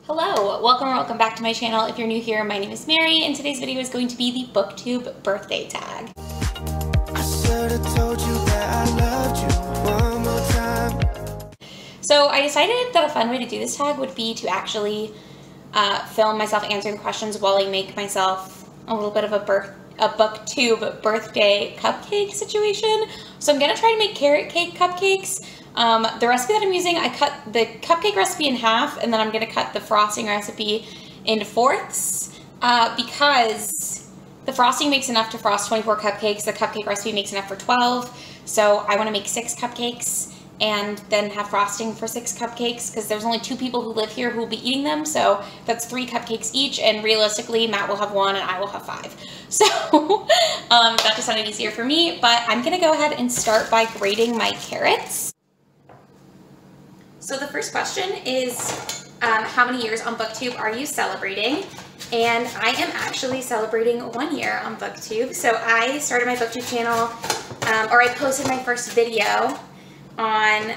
Hello, welcome back to my channel. If you're new here, my name is Mary, and today's video is going to be the BookTube birthday tag. So I decided that a fun way to do this tag would be to actually film myself answering questions while I make myself a little bit of a BookTube birthday cupcake situation. So I'm gonna try to make carrot cake cupcakes. The recipe that I'm using, I cut the cupcake recipe in half, and then I'm going to cut the frosting recipe into fourths because the frosting makes enough to frost 24 cupcakes. The cupcake recipe makes enough for 12. So I want to make 6 cupcakes and then have frosting for 6 cupcakes because there's only 2 people who live here who will be eating them. So that's 3 cupcakes each, and realistically, Matt will have 1 and I will have 5. So that just sounded easier for me, but I'm going to go ahead and start by grating my carrots. So the first question is, how many years on BookTube are you celebrating? And I am actually celebrating 1 year on BookTube. So I started my BookTube channel, or I posted my first video on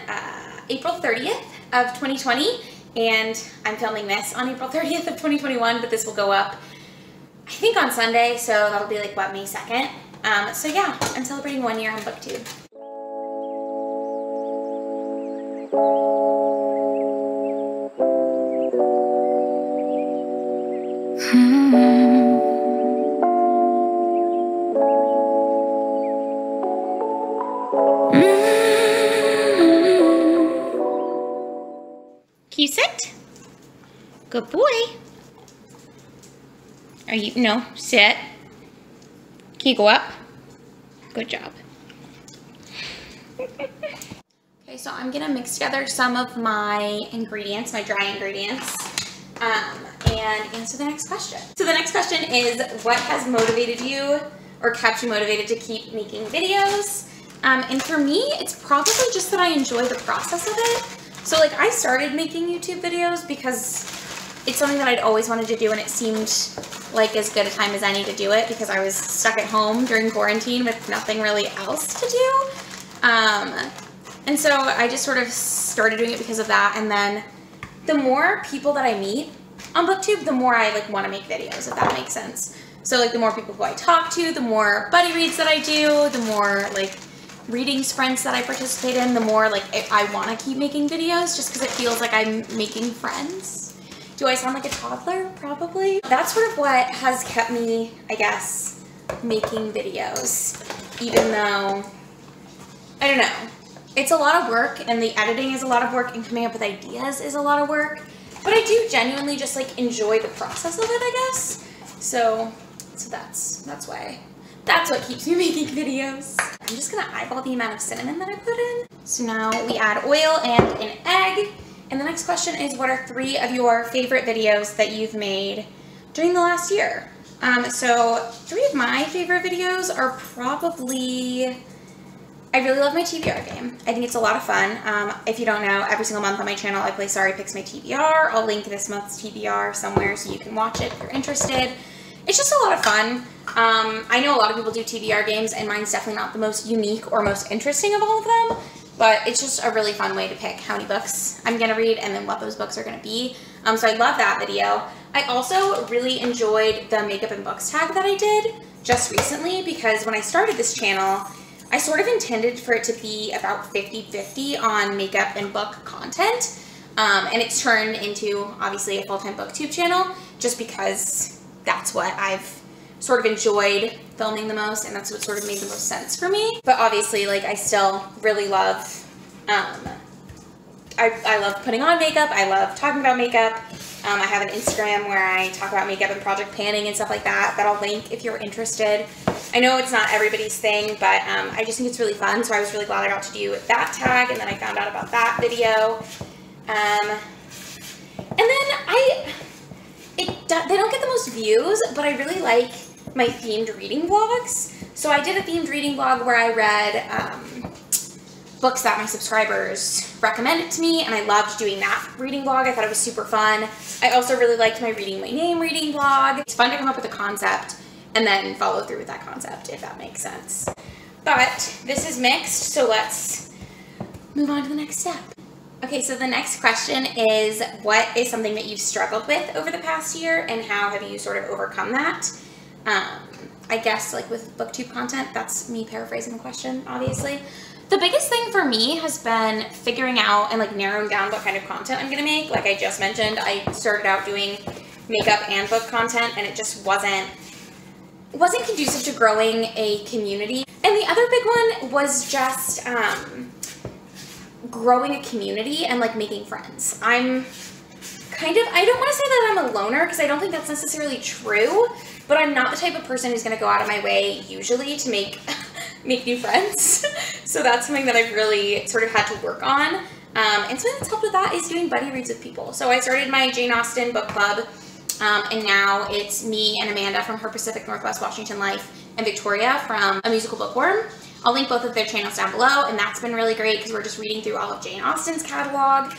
April 30th of 2020, and I'm filming this on April 30th of 2021, but this will go up, I think, on Sunday, so that'll be like, what, May 2nd? So yeah, I'm celebrating 1 year on BookTube. Can you sit? Good boy. Are you, no, sit. Can you go up? Good job. Okay, so I'm gonna mix together some of my ingredients, my dry ingredients, and answer the next question. So the next question is, what has motivated you or kept you motivated to keep making videos? And for me, it's probably just that I enjoy the process of it. So like, I started making YouTube videos because it's something that I'd always wanted to do, and it seemed like as good a time as any to do it because I was stuck at home during quarantine with nothing really else to do. And so I just sort of started doing it because of that. And then the more people that I meet on BookTube, the more I like want to make videos, if that makes sense. So like, the more people who I talk to, the more buddy reads that I do, the more like reading sprints that I participate in, the more like I want to keep making videos just because it feels like I'm making friends. Do I sound like a toddler? Probably. That's sort of what has kept me, I guess, making videos, even though, I don't know, it's a lot of work, and the editing is a lot of work, and coming up with ideas is a lot of work, but I do genuinely just like enjoy the process of it, I guess. So that's why. That's what keeps me making videos. I'm just gonna eyeball the amount of cinnamon that I put in. So now we add oil and an egg. And the next question is, what are 3 of your favorite videos that you've made during the last year? So 3 of my favorite videos are probably, I really love my TBR game. I think it's a lot of fun. If you don't know, every single month on my channel, I play Sorry Picks My TBR. I'll link this month's TBR somewhere so you can watch it if you're interested. It's just a lot of fun. I know a lot of people do TBR games, and mine's definitely not the most unique or most interesting of all of them, but it's just a really fun way to pick how many books I'm gonna read and then what those books are gonna be. So I love that video. I also really enjoyed the makeup and books tag that I did just recently, because when I started this channel, I sort of intended for it to be about 50-50 on makeup and book content, and it's turned into obviously a full-time BookTube channel just because that's what I've sort of enjoyed filming the most, and that's what sort of made the most sense for me. But obviously, like, I still really love, I love putting on makeup. I love talking about makeup. I have an Instagram where I talk about makeup and project planning and stuff like that I'll link if you're interested. I know it's not everybody's thing, but I just think it's really fun, so I was really glad I got to do that tag, and then I found out about that video. And then they don't get the most views, but I really like my themed reading vlogs. So I did a themed reading vlog where I read books that my subscribers recommended to me, and I loved doing that reading vlog. I thought it was super fun. I also really liked my Reading My Name reading vlog. It's fun to come up with a concept and then follow through with that concept, if that makes sense. But this is mixed, so let's move on to the next step. Okay, so the next question is, what is something that you've struggled with over the past year, and how have you sort of overcome that? I guess like with BookTube content, that's me paraphrasing the question, obviously. The biggest thing for me has been figuring out and like narrowing down what kind of content I'm gonna make. Like I just mentioned, I started out doing makeup and book content, and it just wasn't conducive to growing a community. And the other big one was just growing a community and like making friends. I'm kind of, I don't want to say that I'm a loner, because I don't think that's necessarily true, but I'm not the type of person who's going to go out of my way usually to make new friends. So that's something that I've really sort of had to work on. And something that's helped with that is doing buddy reads with people. So I started my Jane Austen book club, and now it's me and Amanda from Her Pacific Northwest Washington Life and Victoria from A Musical Bookworm. I'll link both of their channels down below, and that's been really great because we're just reading through all of Jane Austen's catalog.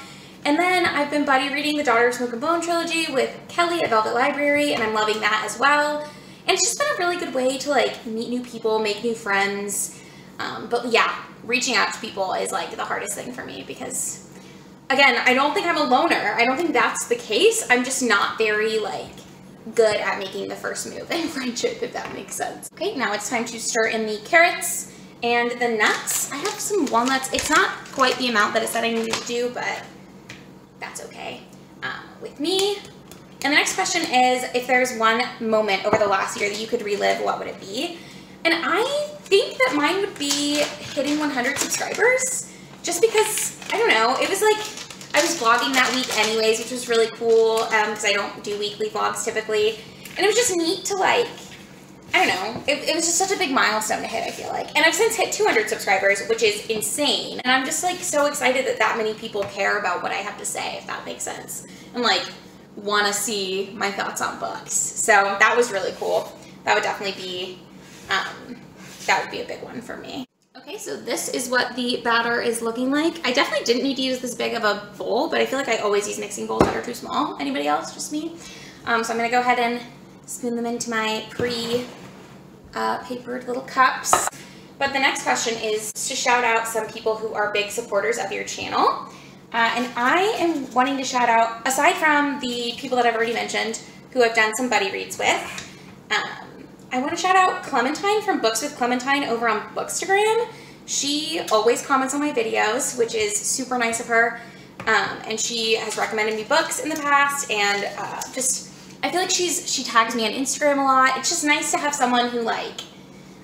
And then I've been buddy reading the Daughter of Smoke and Bone trilogy with Kelly at Velvet Library, and I'm loving that as well. And it's just been a really good way to like meet new people, make new friends. But yeah, reaching out to people is like the hardest thing for me because, again, I don't think I'm a loner. I don't think that's the case. I'm just not very like good at making the first move in friendship, if that makes sense. Okay, now it's time to stir in the carrots and the nuts. I have some walnuts. It's not quite the amount that it said I needed to do, but that's okay with me. And the next question is, if there's one moment over the last year that you could relive, what would it be? And I think that mine would be hitting 100 subscribers, just because, I don't know, it was like, I was vlogging that week anyways, which was really cool, because I don't do weekly vlogs typically, and it was just neat to like, I don't know, it was just such a big milestone to hit, I feel like. And I've since hit 200 subscribers, which is insane, and I'm just like so excited that that many people care about what I have to say, if that makes sense, and like want to see my thoughts on books. So that was really cool. That would definitely be, that would be a big one for me. Okay, so this is what the batter is looking like. I definitely didn't need to use this big of a bowl, but I feel like I always use mixing bowls that are too small. Anybody else? Just me? So I'm gonna go ahead and spoon them into my pre-papered little cups. But the next question is to shout out some people who are big supporters of your channel. And I am wanting to shout out, aside from the people that I've already mentioned who I've done some buddy reads with, I want to shout out Clementine from Books with Clementine over on Bookstagram. She always comments on my videos, which is super nice of her. And she has recommended me books in the past, and just, I feel like she tags me on Instagram a lot. It's just nice to have someone who like,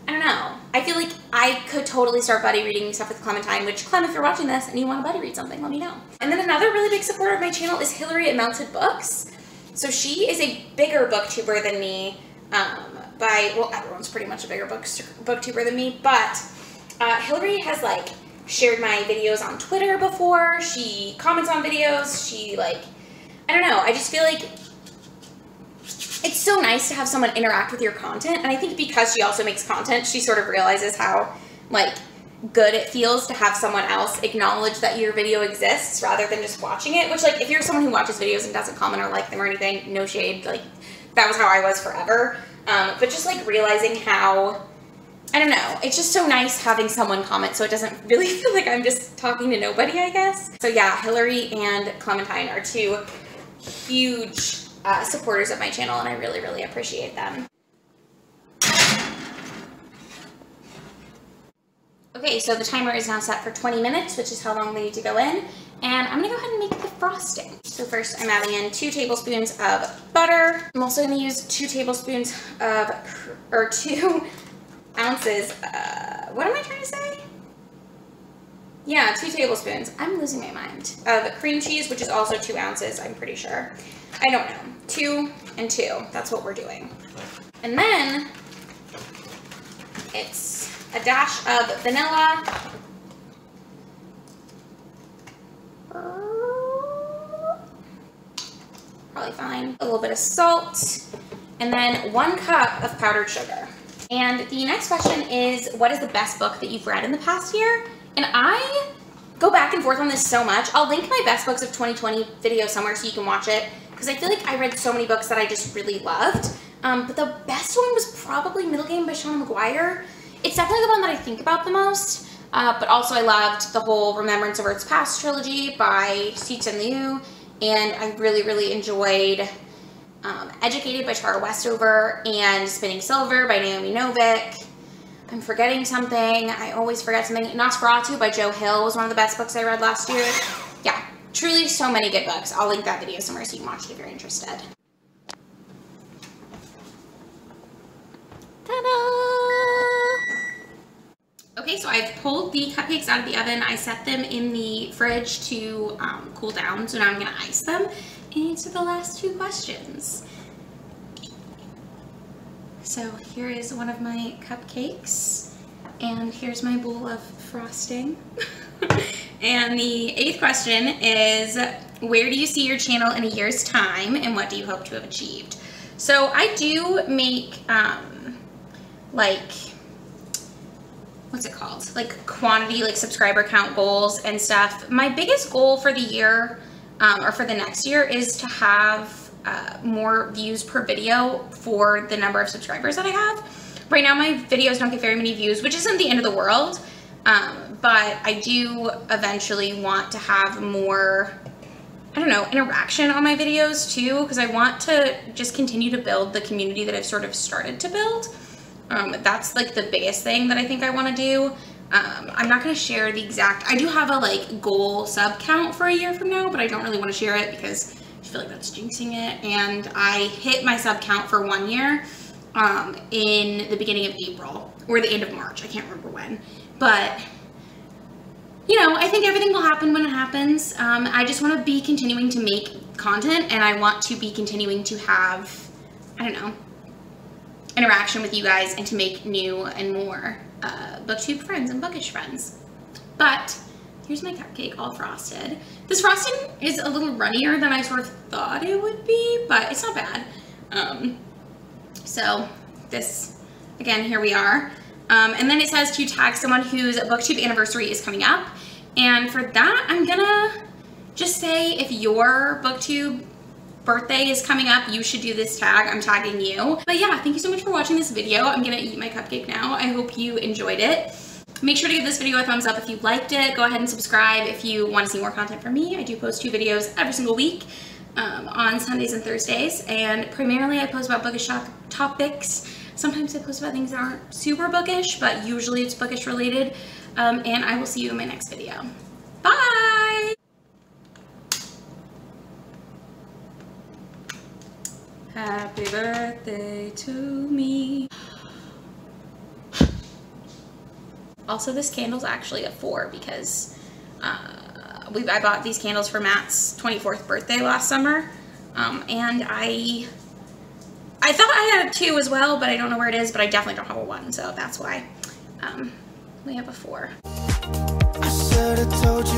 I don't know. I feel like I could totally start buddy reading stuff with Clementine, which, Clem, if you're watching this and you want to buddy read something, let me know. And then another really big supporter of my channel is Hillary at Melted Books. So she is a bigger booktuber than me, well, everyone's pretty much a bigger booktuber than me, but Hillary has like shared my videos on Twitter before. She comments on videos. She like, I don't know. I just feel like it's so nice to have someone interact with your content, and I think because she also makes content, she sort of realizes how like good it feels to have someone else acknowledge that your video exists rather than just watching it, which like if you're someone who watches videos and doesn't comment or like them or anything, no shade, like that was how I was forever, but just like realizing how, I don't know, it's just so nice having someone comment so it doesn't really feel like I'm just talking to nobody, I guess. So yeah, Hillary and Clementine are two huge supporters of my channel, and I really, really appreciate them. Okay, so the timer is now set for 20 minutes, which is how long they need to go in, and I'm gonna go ahead and make the frosting. So first I'm adding in 2 tablespoons of butter. I'm also gonna use 2 tablespoons of, or 2 ounces, what am I trying to say? Yeah, 2 tablespoons. I'm losing my mind. Of cream cheese, which is also 2 ounces, I'm pretty sure. I don't know. 2 and 2. That's what we're doing. And then it's a dash of vanilla. Probably fine. A little bit of salt. And then 1 cup of powdered sugar. And the next question is, what is the best book that you've read in the past year? And I go back and forth on this so much. I'll link my best books of 2020 video somewhere so you can watch it, because I feel like I read so many books that I just really loved. But the best one was probably Middle Game by Shauna McGuire. It's definitely the one that I think about the most. but also I loved the whole Remembrance of Earth's Past trilogy by Cixin Liu, and I really enjoyed Educated by Tara Westover and Spinning Silver by Naomi Novik. I'm forgetting something. I always forget something. Nosferatu by Joe Hill was one of the best books I read last year. Yeah, truly so many good books. I'll link that video somewhere so you can watch it if you're interested. Ta-da! Okay, so I've pulled the cupcakes out of the oven. I set them in the fridge to cool down, so now I'm gonna ice them and answer the last 2 questions. So here is one of my cupcakes, and here's my bowl of frosting. And the 8th question is, where do you see your channel in a year's time, and what do you hope to have achieved? So I do make, like, what's it called? Like quantity, like subscriber count goals and stuff. My biggest goal for the year, or for the next year, is to have more views per video for the number of subscribers that I have. Right now my videos don't get very many views, which isn't the end of the world, but I do eventually want to have more, I don't know, interaction on my videos too, because I want to just continue to build the community that I've sort of started to build. That's like the biggest thing that I think I want to do. I'm not going to share the exact, I do have a like goal sub count for a year from now, but I don't really want to share it because I feel like that's jinxing it. And I hit my sub count for 1 year in the beginning of April or the end of March. I can't remember when, but you know, I think everything will happen when it happens. I just want to be continuing to make content, and I want to be continuing to have, I don't know, interaction with you guys and to make new and more BookTube friends and bookish friends. But here's my cupcake all frosted. This frosting is a little runnier than I sort of thought it would be, but it's not bad. So this, again, here we are. And then it says to tag someone whose BookTube anniversary is coming up. And for that, I'm gonna just say if your BookTube birthday is coming up, you should do this tag. I'm tagging you. But yeah, thank you so much for watching this video. I'm gonna eat my cupcake now. I hope you enjoyed it. Make sure to give this video a thumbs up if you liked it. Go ahead and subscribe if you want to see more content from me. I do post 2 videos every single week on Sundays and Thursdays, and primarily I post about bookish topics. Sometimes I post about things that aren't super bookish, but usually it's bookish related. And I will see you in my next video. Bye! Happy birthday to me. Also, this candle's actually a 4 because I bought these candles for Matt's 24th birthday last summer, and I thought I had a 2 as well, but I don't know where it is, but I definitely don't have a 1, so that's why we have a 4. I should have told you.